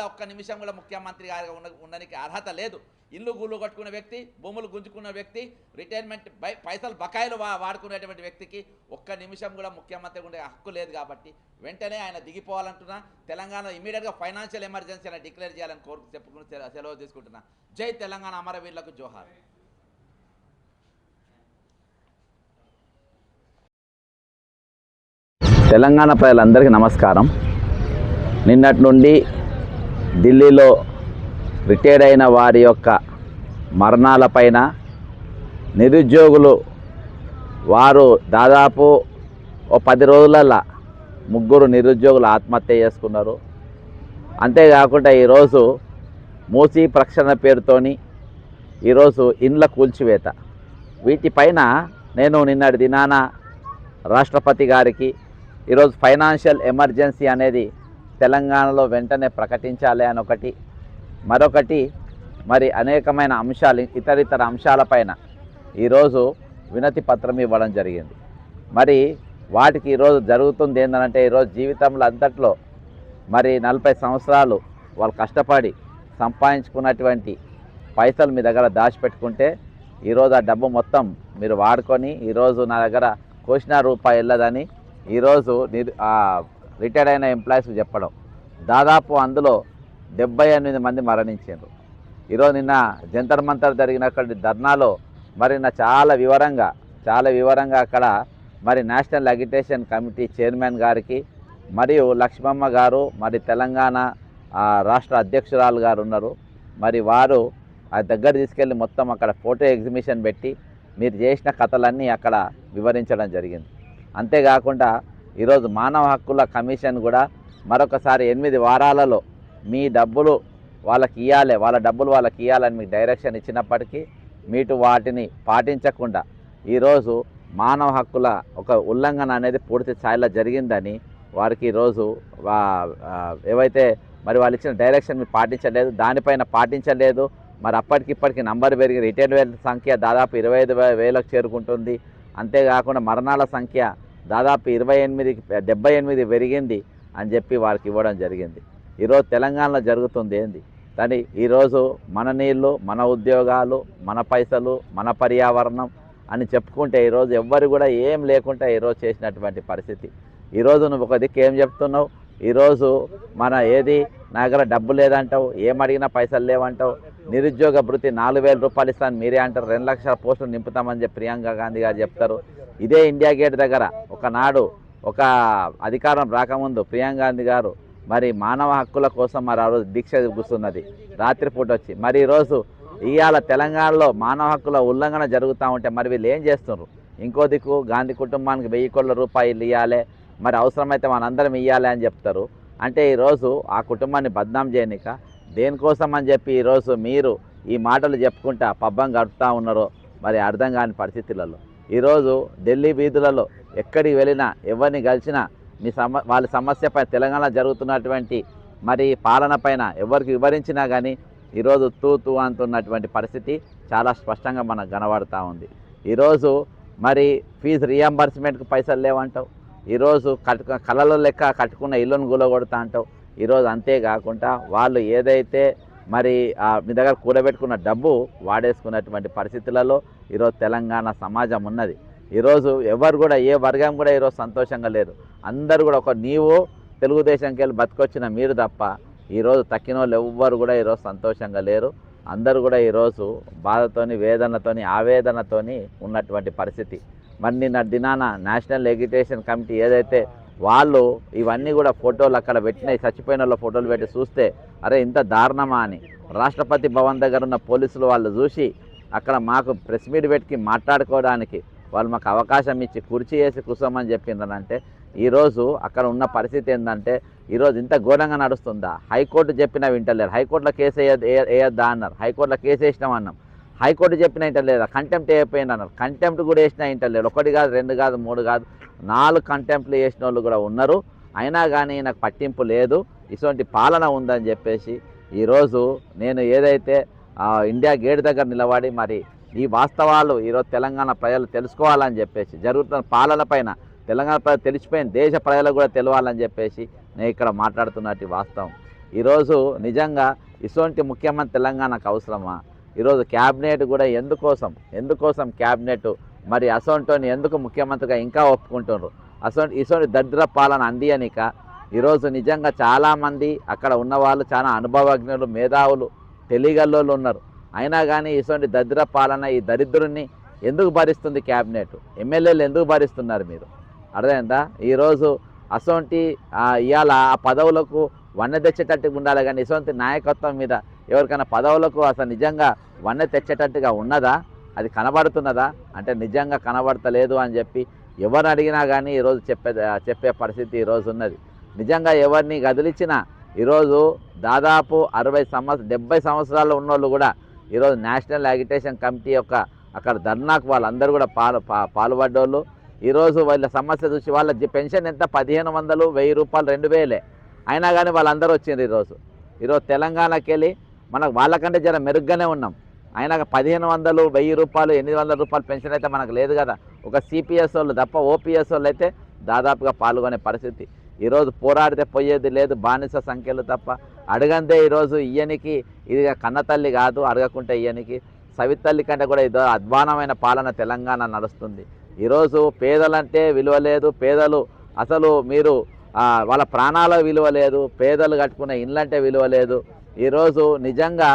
ఒక్క నిమిషం కూడా ముఖ్యమంత్రి గారిగా ఉండడానికి అర్హత లేదు. ఇల్లు గుళ్ళు కట్టుకున్న వ్యక్తి, భూములు గుంజుకున్న వ్యక్తి, రిటైర్మెంట్ పైసలు బకాయిలు వాడుకునేటువంటి వ్యక్తికి ఒక్క నిమిషం కూడా ముఖ్యమంత్రి ఉండే హక్కు లేదు. కాబట్టి వెంటనే ఆయన దిగిపోవాలంటున్నా. తెలంగాణ ఇమీడియట్గా ఫైనాన్షియల్ ఎమర్జెన్సీ అని డిక్లేర్ చేయాలని చెప్పుకుని సెలవు తీసుకుంటున్నా. జై తెలంగాణ, అమరవీరులకు జోహార్. తెలంగాణ ప్రజలందరికీ నమస్కారం. నిన్నటి నుండి ఢిల్లీలో రిటైర్డ్ అయిన వారి యొక్క మరణాలపైన నిరుద్యోగులు వారు దాదాపు 10 రోజులలో 3 నిరుద్యోగులు ఆత్మహత్య చేసుకున్నారు. అంతేకాకుండా ఈరోజు మూసీ ప్రక్షాళన పేరుతోని ఈరోజు ఇండ్ల కూల్చివేత, వీటిపైన నేను నిన్నటి దినాన రాష్ట్రపతి గారికి ఈరోజు ఫైనాన్షియల్ ఎమర్జెన్సీ అనేది తెలంగాణలో వెంటనే ప్రకటించాలి అని ఒకటి, మరొకటి మరి అనేకమైన అంశాలు ఇతర అంశాలపైన ఈరోజు వినతి పత్రం ఇవ్వడం జరిగింది. మరి వాటికి ఈరోజు జరుగుతుంది ఏంటంటే, ఈరోజు జీవితంలో అంతట్లో మరి 40 సంవత్సరాలు వాళ్ళు కష్టపడి సంపాదించుకున్నటువంటి పైసలు మీ దగ్గర దాచిపెట్టుకుంటే ఈరోజు ఆ డబ్బు మొత్తం మీరు వాడుకొని ఈరోజు నా దగ్గర కోసిన రూపాయి వెళ్ళదని ఈరోజు రిటైర్డ్ అయిన ఎంప్లాయీస్ చెప్పడం. దాదాపు అందులో 78 మంది మరణించారు. ఈరోజు నిన్న జంతర్ మంతర్ జరిగినటువంటి ధర్నాలో మరి చాలా వివరంగా అక్కడ మరి నేషనల్ అగిటేషన్ కమిటీ చైర్మన్ గారికి మరియు లక్ష్మమ్మ గారు మరి తెలంగాణ రాష్ట్ర అధ్యక్షురాలు గారు ఉన్నారు. మరి వారు ఆ దగ్గర తీసుకెళ్ళి మొత్తం అక్కడ ఫోటో ఎగ్జిబిషన్ పెట్టి మీరు చేసిన కథలన్నీ అక్కడ వివరించడం జరిగింది. అంతేకాకుండా ఈరోజు మానవ హక్కుల కమిషన్ కూడా మరొకసారి 8 వారాలలో మీ డబ్బులు వాళ్ళకి ఇవ్వాలి, వాళ్ళ డబ్బులు వాళ్ళకి ఇవ్వాలని మీకు డైరెక్షన్ ఇచ్చినప్పటికీ మీటు వాటిని పాటించకుండా ఈరోజు మానవ హక్కుల ఒక ఉల్లంఘన అనేది పూర్తి స్థాయిలో జరిగిందని వారికి ఈరోజు ఏవైతే మరి వాళ్ళు ఇచ్చిన డైరెక్షన్ మీరు పాటించలేదు, దానిపైన పాటించలేదు. మరి అప్పటికిప్పటికి నంబర్ పెరిగి రిటైర్డ్ సంఖ్య దాదాపు 25,000కు చేరుకుంటుంది. అంతేకాకుండా మరణాల సంఖ్య దాదాపు 78 పెరిగింది అని చెప్పి వారికి ఇవ్వడం జరిగింది. ఈరోజు తెలంగాణలో జరుగుతుంది ఏంది కానీ ఈరోజు మన నీళ్ళు, మన ఉద్యోగాలు, మన పైసలు, మన పర్యావరణం అని చెప్పుకుంటే ఈరోజు ఎవ్వరు కూడా ఏం లేకుండా ఈరోజు చేసినటువంటి పరిస్థితి. ఈరోజు నువ్వు ఒక దిక్కు ఏం చెప్తున్నావు, ఈరోజు మన ఏది నా దగ్గర డబ్బు లేదంటావు, ఏం అడిగినా పైసలు లేవంటావు, నిరుద్యోగ భృతి 4,000 రూపాయలు ఇస్తాను మీరే అంటారు, 2 లక్షల పోస్టులు నింపుతామని చెప్పి ప్రియాంక గాంధీ గారు చెప్తారు. ఇదే ఇండియా గేట్ దగ్గర ఒకనాడు ఒక అధికారం రాకముందు ప్రియాంక గాంధీ గారు మరి మానవ హక్కుల కోసం మరి ఆ రోజు దీక్ష కూర్చున్నది రాత్రిపూట వచ్చి. మరి ఈరోజు ఇవాళ తెలంగాణలో మానవ హక్కుల ఉల్లంఘన జరుగుతూ ఉంటే మరి వీళ్ళు ఏం చేస్తున్నారు? ఇంకో దిక్కు గాంధీ కుటుంబానికి 1,000 కోట్ల రూపాయలు ఇవ్వాలి, మరి అవసరమైతే మనందరం ఇవ్వాలి అని చెప్తారు. అంటే ఈరోజు ఆ కుటుంబాన్ని బద్నాం చేయనిక దేనికోసం అని చెప్పి ఈరోజు మీరు ఈ మాటలు చెప్పుకుంటా పబ్బం గడుపుతూ ఉన్నారో మరి అర్థం కాని పరిస్థితులలో ఈరోజు ఢిల్లీ వీధులలో ఎక్కడికి వెళ్ళినా ఎవరిని కలిసినా మీ వాళ్ళ సమస్యపై తెలంగాణ జరుగుతున్నటువంటి మరి పాలన పైన ఎవరికి వివరించినా కానీ ఈరోజు తూ అంటున్నటువంటి పరిస్థితి చాలా స్పష్టంగా మనకు కనబడుతూ ఉంది. ఈరోజు మరి ఫీజు రియంబర్స్మెంట్కి పైసలు లేవంటావు, ఈరోజు కళల లెక్క కట్టుకున్న ఇల్లును కూలగొడతా అంటావు. ఈరోజు అంతేకాకుండా వాళ్ళు ఏదైతే మరి మీ దగ్గర కూడబెట్టుకున్న డబ్బు వాడేసుకున్నటువంటి పరిస్థితులలో ఈరోజు తెలంగాణ సమాజం ఉన్నది. ఈరోజు ఎవరు కూడా ఏ వర్గం కూడా ఈరోజు సంతోషంగా లేరు. అందరూ కూడా ఒక నీవు తెలుగుదేశంకి వెళ్ళి బతికొచ్చిన మీరు తప్ప ఈరోజు తక్కిన వాళ్ళు ఎవ్వరు కూడా ఈరోజు సంతోషంగా లేరు. అందరూ కూడా ఈరోజు బాధతోని, వేదనతోని, ఆవేదనతోని ఉన్నటువంటి పరిస్థితి. మరి నిన్న దినాన నేషనల్ ఎడ్యుకేషన్ కమిటీ ఏదైతే వాళ్ళు ఇవన్నీ కూడా ఫోటోలు అక్కడ పెట్టినాయి, చచ్చిపోయిన వాళ్ళ ఫోటోలు పెట్టి చూస్తే అరే ఇంత దారుణమా అని రాష్ట్రపతి భవన్ దగ్గర ఉన్న పోలీసులు వాళ్ళు చూసి అక్కడ మాకు ప్రెస్ మీట్ పెట్టి మాట్లాడుకోవడానికి వాళ్ళు మాకు అవకాశం ఇచ్చి కుర్చీ వేసి కూర్చోమని చెప్పిందనంటే ఈరోజు అక్కడ ఉన్న పరిస్థితి ఏంటంటే ఈరోజు ఇంత ఘోరంగా నడుస్తుందా? హైకోర్టు చెప్పినా వింటలేరు, హైకోర్టులో కేసు వేయద్దా అన్నారు, హైకోర్టులో కేసు వేసినాం అన్నాం, హైకోర్టు చెప్పినా ఇంటలేదా, కంటెంప్ట్ అయిపోయింది అన్నారు, కంటెంప్ట్ కూడా వేసినా ఇంటలేరు. 1 కాదు 2 కాదు 3 కాదు 4 కంటెంప్ట్లు వేసిన వాళ్ళు కూడా ఉన్నారు. అయినా కానీ నాకు పట్టింపు లేదు, ఇటువంటి పాలన ఉందని చెప్పేసి ఈరోజు నేను ఏదైతే ఇండియా గేట్ దగ్గర నిలబడి మరి ఈ వాస్తవాలు ఈరోజు తెలంగాణ ప్రజలు తెలుసుకోవాలని చెప్పేసి జరుగుతున్న పాలన పైన తెలంగాణ ప్రజలు తెలిసిపోయింది, దేశ ప్రజలకు కూడా తెలియాలని చెప్పేసి నేను ఇక్కడ మాట్లాడుతున్నట్టు వాస్తవం. ఈరోజు నిజంగా ఇటువంటి ముఖ్యమంత్రి తెలంగాణకు అవసరమా? ఈరోజు క్యాబినెట్ కూడా ఎందుకోసం క్యాబినెట్ మరి అసోంటోని ఎందుకు ముఖ్యమంత్రిగా ఇంకా ఒప్పుకుంటున్నారు? ఇటువంటి దరిద్ర పాలన అందియనిక ఈరోజు నిజంగా చాలామంది అక్కడ ఉన్నవాళ్ళు చాలా అనుభవజ్ఞులు, మేధావులు, తెలియగల్లోళ్ళు ఉన్నారు. అయినా కానీ ఇటువంటి దరిద్ర పాలన, ఈ దరిద్రుని ఎందుకు భరిస్తుంది క్యాబినెట్? ఎమ్మెల్యేలు ఎందుకు భరిస్తున్నారు మీరు? అర్థమైందా? ఈరోజు అసొంటి ఇవాళ ఆ పదవులకు వన్నె తెచ్చేటట్టుగా ఉండాలి కానీ ఇటువంటి నాయకత్వం మీద ఎవరికైనా పదవులకు అసలు నిజంగా వన్నె తెచ్చేటట్టుగా ఉన్నదా? అది కనబడుతున్నదా అంటే నిజంగా కనబడతలేదు అని చెప్పి ఎవరు అడిగినా కానీ ఈరోజు చెప్పే పరిస్థితి ఈరోజు ఉన్నది. నిజంగా ఎవరిని కదిలించినా ఈరోజు దాదాపు 70 సంవత్సరాలు ఉన్నోళ్ళు కూడా ఈరోజు నేషనల్ అజిటేషన్ కమిటీ యొక్క అక్కడ ధర్నాకు వాళ్ళందరూ కూడా పాల్పడ్డోళ్ళు. ఈరోజు వాళ్ళ సమస్య చూసి వాళ్ళ పెన్షన్ ఎంత 1,500, 1,000 రూపాయలు, 2,000 అయినా కానీ వాళ్ళందరూ వచ్చిండ్రు. ఈరోజు తెలంగాణకి వెళ్ళి మనకు వాళ్ళకంటే జర మెరుగ్గానే ఉన్నాం. అయినా 1,500, 1,000 రూపాయలు, 800 రూపాయలు పెన్షన్ అయితే మనకు లేదు కదా. ఒక సిపిఎస్ వాళ్ళు తప్ప ఓపీఎస్ వాళ్ళు అయితే దాదాపుగా పాల్గొనే పరిస్థితి. ఈరోజు పోరాడితే పోయేది లేదు, బానిస సంఖ్యలు తప్ప అడగందే. ఈరోజు ఇయ్యనికి ఇది కన్నతల్లి కాదు, అడగకుంటే ఇయ్యనికి సవితల్లి కంటే కూడా ఇదో అధ్వానమైన పాలన తెలంగాణ నడుస్తుంది. ఈరోజు పేదలంటే విలువ లేదు, పేదలు అసలు మీరు వాళ్ళ ప్రాణాల విలువ లేదు, పేదలు కట్టుకునే ఇండ్లంటే విలువ లేదు. ఈరోజు నిజంగా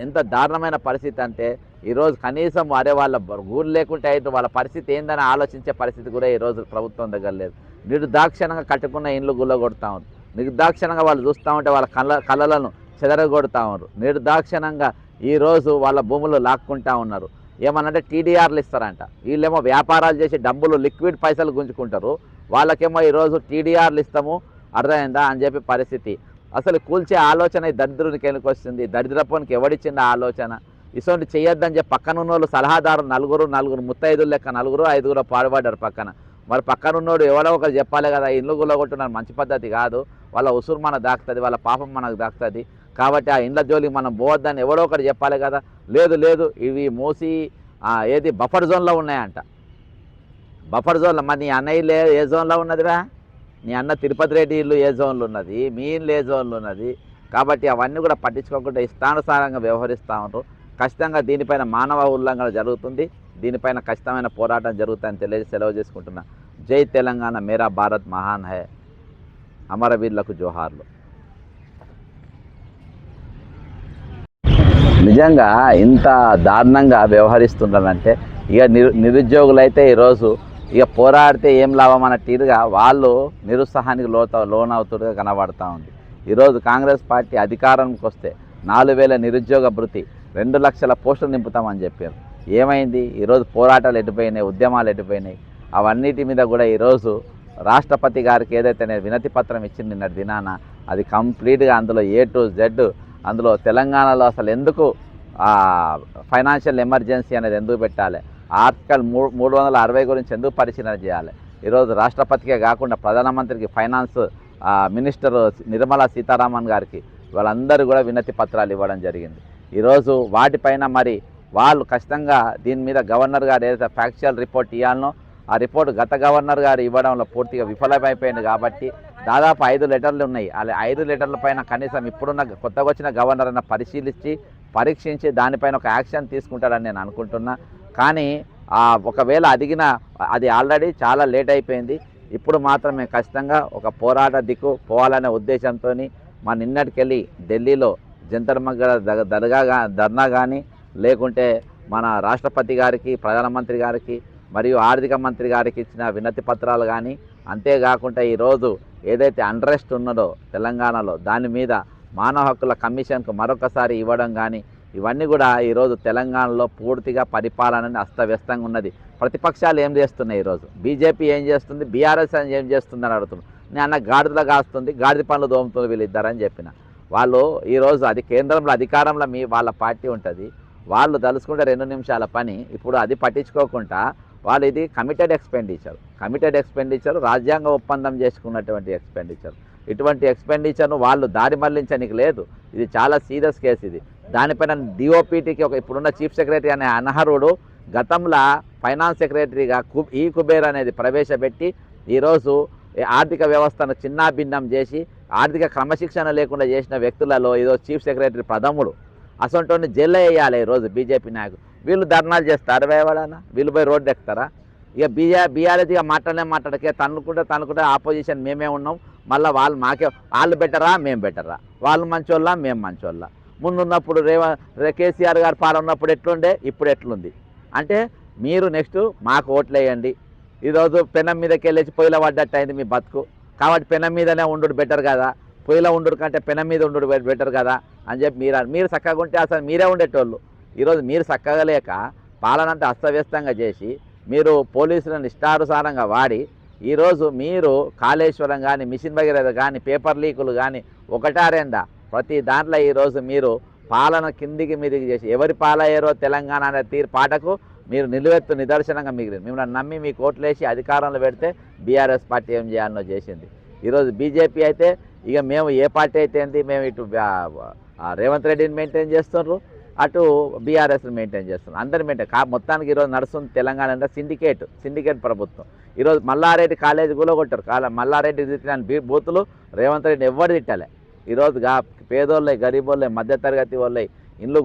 ఎంత దారుణమైన పరిస్థితి అంటే ఈరోజు కనీసం అరే వాళ్ళ ఊరు లేకుంటే అయితే వాళ్ళ పరిస్థితి ఏందని ఆలోచించే పరిస్థితి కూడా ఈరోజు ప్రభుత్వం దగ్గర లేదు. నిర్దాక్షిణంగా కట్టుకున్న ఇండ్లు గుల్లగొడతా ఉన్నారు, నిర్దాక్షిణంగా వాళ్ళు చూస్తూ ఉంటే వాళ్ళ కళ్ళలను చెదరగొడతా ఉన్నారు, నిర్దాక్షిణంగా ఈరోజు వాళ్ళ భూములు లాక్కుంటా ఉన్నారు. ఏమనంటే టీడీఆర్లు ఇస్తారంట, వీళ్ళేమో వ్యాపారాలు చేసి డబ్బులు లిక్విడ్ పైసలు గుంజుకుంటారు, వాళ్ళకేమో ఈరోజు టీడీఆర్లు ఇస్తాము అర్థమైందా అని చెప్పి పరిస్థితి. అసలు కూల్చే ఆలోచన ఈ దరిద్రునికి ఎందుకు వస్తుంది? దరిద్రపోనికి ఎవడిచ్చింది ఆ ఆలోచన? ఇటువంటి చేయొద్దని చెప్పి పక్కన ఉన్నోళ్ళు సలహాదారులు నలుగురు ముత్తైదులు లెక్క ఐదుగురు పాడుపడ్డారు పక్కన. మరి పక్కన ఉన్నోడు ఎవరో ఒకరు చెప్పాలి కదా, ఇల్లు గుల్లగొట్టున్నారు మంచి పద్ధతి కాదు, వాళ్ళ ఉసురు మనకు దాక్కుతుంది, వాళ్ళ పాపం మనకు దాక్కుతుంది, కాబట్టి ఆ ఇండ్ల జోలికి మనం పోవద్దని ఎవరో ఒకరు చెప్పాలి కదా. లేదు ఇవి మూసి ఏది బఫర్ జోన్లో ఉన్నాయంట. బఫర్ జోన్లో మరి నీ అన్నయ్య ఏ జోన్లో ఉన్నదిరా? నీ అన్న తిరుపతి రెడ్డి ఇల్లు ఏ జోన్లో ఉన్నది, మీ ఇల్లు ఏ జోన్లో ఉన్నది? కాబట్టి అవన్నీ కూడా పట్టించుకోకుండా ఇష్టానుసారంగా వ్యవహరిస్తూ ఉంటారు. ఖచ్చితంగా దీనిపైన మానవ ఉల్లంఘన జరుగుతుంది, దీనిపైన ఖచ్చితమైన పోరాటం జరుగుతుందని తెలియజేసి సెలవు చేసుకుంటున్నా. జై తెలంగాణ, మేరా భారత్ మహాన్ హై, అమరవీరులకు జోహార్లు. నిజంగా ఇంత దారుణంగా వ్యవహరిస్తున్నారంటే ఇక నిరుద్యోగులైతే ఈరోజు ఇక పోరాడితే ఏం లాభం అన్న తీరుగా వాళ్ళు నిరుత్సాహానికి లోనవుతుగా కనబడుతూ ఉంది. ఈరోజు కాంగ్రెస్ పార్టీ అధికారంకి వస్తే 4,000 నిరుద్యోగ భృతి, 2 లక్షల పోస్టులు నింపుతామని చెప్పారు. ఏమైంది? ఈరోజు పోరాటాలు ఎటుపోయినాయి, ఉద్యమాలు ఎటుపోయినాయి? అవన్నిటి మీద కూడా ఈరోజు రాష్ట్రపతి గారికి ఏదైతే నేను వినతి పత్రం ఇచ్చింది నిన్న దినాన, అది కంప్లీట్గా అందులో A to Z, అందులో తెలంగాణలో అసలు ఎందుకు ఫైనాన్షియల్ ఎమర్జెన్సీ అనేది ఎందుకు పెట్టాలి, ఆర్టికల్ 360 గురించి ఎందుకు పరిశీలన చేయాలి, ఈరోజు రాష్ట్రపతికే కాకుండా ప్రధానమంత్రికి, ఫైనాన్స్ మినిస్టర్ నిర్మలా సీతారామన్ గారికి వాళ్ళందరూ కూడా వినతి పత్రాలు ఇవ్వడం జరిగింది. ఈరోజు వాటిపైన మరి వాళ్ళు ఖచ్చితంగా దీని మీద గవర్నర్ గారు ఏదైతే ఫ్యాక్చువల్ రిపోర్ట్ ఇవ్వాలనో ఆ రిపోర్ట్ గత గవర్నర్ గారు ఇవ్వడంలో పూర్తిగా విఫలమైపోయింది. కాబట్టి దాదాపు 5 లెటర్లు ఉన్నాయి. ఆ 5 లెటర్ల పైన కనీసం ఇప్పుడున్న కొత్తగా వచ్చిన గవర్నర్ అన్న పరిశీలించి పరీక్షించి దానిపైన ఒక యాక్షన్ తీసుకుంటారని నేను అనుకుంటున్నా. కానీ ఒకవేళ అది ఆల్రెడీ చాలా లేట్ అయిపోయింది. ఇప్పుడు మాత్రం మేము ఖచ్చితంగా ఒక పోరాట దిక్కు పోవాలనే ఉద్దేశంతో నిన్నటికెళ్ళి ఢిల్లీలో జంతర్ మంతర్ ధర్నా కానీ, లేకుంటే మన రాష్ట్రపతి గారికి, ప్రధానమంత్రి గారికి మరియు ఆర్థిక మంత్రి గారికి ఇచ్చిన వినతి పత్రాలు కానీ, అంతేకాకుండా ఈరోజు ఏదైతే అన్రెస్ట్ ఉన్నదో తెలంగాణలో దాని మీద మానవ హక్కుల కమిషన్కు మరొకసారి ఇవ్వడం కానీ, ఇవన్నీ కూడా ఈరోజు తెలంగాణలో పూర్తిగా పరిపాలన అస్తవ్యస్తంగా ఉన్నది. ప్రతిపక్షాలు ఏం చేస్తున్నాయి? ఈరోజు బీజేపీ ఏం చేస్తుంది, బీఆర్ఎస్ ఏం చేస్తుందని అడుగుతున్నాను. నేను అన్న గాడిదలో కాస్తుంది, గాడిద పనులు దోముతుంది వీళ్ళిద్దరని చెప్పిన. వాళ్ళు ఈరోజు అది కేంద్రంలో అధికారంలో వాళ్ళ పార్టీ ఉంటుంది. వాళ్ళు తలుసుకుంటే 2 నిమిషాల పని. ఇప్పుడు అది పట్టించుకోకుండా వాళ్ళు ఇది కమిటెడ్ ఎక్స్పెండిచర్, రాజ్యాంగ ఒప్పందం చేసుకున్నటువంటి ఎక్స్పెండిచర్. ఇటువంటి ఎక్స్పెండిచర్ను వాళ్ళు దారి మళ్లించడానికి లేదు. ఇది చాలా సీరియస్ కేసు. ఇది దానిపైన డిఓపిటీకి ఇప్పుడున్న చీఫ్ సెక్రటరీ అనే అనర్హుడు గతంలో ఫైనాన్స్ సెక్రటరీగా కుబేర్ అనేది ప్రవేశపెట్టి ఈరోజు ఆర్థిక వ్యవస్థను చిన్నాభిన్నం చేసి ఆర్థిక క్రమశిక్షణ లేకుండా చేసిన వ్యక్తులలో ఈరోజు చీఫ్ సెక్రటరీ ప్రథముడు. అసొంటోని జైల్లో వేయాలి ఈరోజు బీజేపీ నాయకులు. వీళ్ళు ధర్నాలు చేస్తారు, ఎవరైనా వీళ్ళు పోయి రోడ్డు ఎక్కుతారా? ఇక బీఆర్ఎస్ ఇక మాట్లాడకే తనుకుంటే ఆపోజిషన్ మేమే ఉన్నాం, మళ్ళీ వాళ్ళు బెటరా మేము బెటరా, వాళ్ళు మంచోళ్ళ మేము మంచోళ్ళ. ముందున్నప్పుడు కేసీఆర్ గారు పాలన ఉన్నప్పుడు ఎట్లుండే, ఇప్పుడు ఎట్లుంది అంటే మీరు నెక్స్ట్ మాకు ఓట్లు వేయండి. ఈరోజు పెనం మీదకి వెళ్ళేసి పొయ్యిలో పడ్డట్టు అయింది మీ బతుకు. కాబట్టి పెనం మీదనే ఉండు బెటర్ కదా, పొయ్యిలో ఉండు కంటే పెనం మీద ఉండు బెటర్ కదా అని చెప్పి మీరు చక్కగా ఉంటే అసలు మీరే ఉండేటోళ్ళు. ఈరోజు మీరు చక్కగా లేక పాలనంతా అస్తవ్యస్తంగా చేసి మీరు పోలీసులను ఇష్టానుసారంగా వాడి ఈరోజు మీరు కాళేశ్వరం కానీ, మిషన్ భగీరథ కానీ, పేపర్ లీకులు కానీ ఒకటారేందా ప్రతి దాంట్లో ఈరోజు మీరు పాలన కిందికి మీదికి చేసి ఎవరి పాలయ్యారో తెలంగాణ అనే పాటకు మీరు నిలువెత్తు నిదర్శనంగా మిమ్మల్ని నమ్మి మీకు ఓట్లేసి అధికారంలో పెడితే బీఆర్ఎస్ పార్టీ ఏం చేయాలనో చేసింది. ఈరోజు బీజేపీ అయితే ఇక మేము ఏ పార్టీ అయితే ఏంటి, మేము ఇటు రేవంత్ రెడ్డిని మెయింటైన్ చేస్తున్నారు, అటు బీఆర్ఎస్ని మెయింటైన్ చేస్తున్నారు, అందరిని మెయింటైన్. మొత్తానికి ఈరోజు నడుస్తుంది తెలంగాణ అంటే సిండికేట్ ప్రభుత్వం. ఈరోజు మల్లారెడ్డి కాలేజీ కూలగొట్టారు. మల్లారెడ్డి తిట్టిన బూతులు రేవంత్ రెడ్డి ఎవరు తిట్టాలి. ఈరోజు పేదోళ్ళే, గరీబోళ్ళే, మధ్యతరగతి వాళ్ళే ఇండ్లు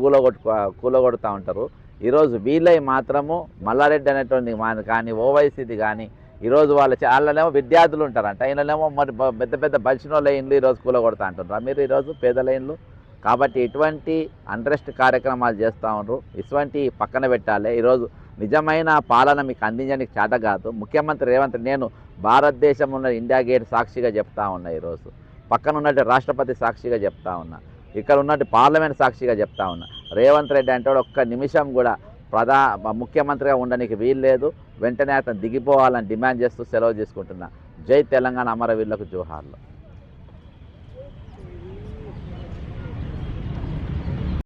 కూలగొడుతూ ఉంటారు. ఈరోజు వీళ్ళై మాత్రము మల్లారెడ్డి అనేటువంటి కానీ, ఓవైసీది కానీ ఈరోజు వాళ్ళేమో విద్యార్థులు ఉంటారంట, ఈయనలేమో మరి పెద్ద బలిసిన వాళ్ళ ఇండ్లు ఈరోజు కూలగొడతా అంటున్నారు మీరు ఈరోజు పేదల ఇండ్లు. కాబట్టి ఇటువంటి అన్రెస్ట్ కార్యక్రమాలు చేస్తూ ఉన్నారు. ఇటువంటి పక్కన పెట్టాలి. ఈరోజు నిజమైన పాలన మీకు అందించడానికి చేత కాదు. ముఖ్యమంత్రి రేవంత్, నేను భారతదేశం ఉన్న ఇండియా గేట్ సాక్షిగా చెప్తా ఉన్నా, ఈరోజు పక్కన ఉన్నట్టు రాష్ట్రపతి సాక్షిగా చెప్తా ఉన్నా, ఇక్కడ ఉన్నట్టు పార్లమెంట్ సాక్షిగా చెప్తా ఉన్నా, రేవంత్ రెడ్డి అంటే ఒక్క నిమిషం కూడా ముఖ్యమంత్రిగా ఉండడానికి వీలు లేదు. వెంటనే అతను దిగిపోవాలని డిమాండ్ చేస్తూ సెలవు తీసుకుంటున్నా. జై తెలంగాణ, అమరవీరులకు జోహార్లు.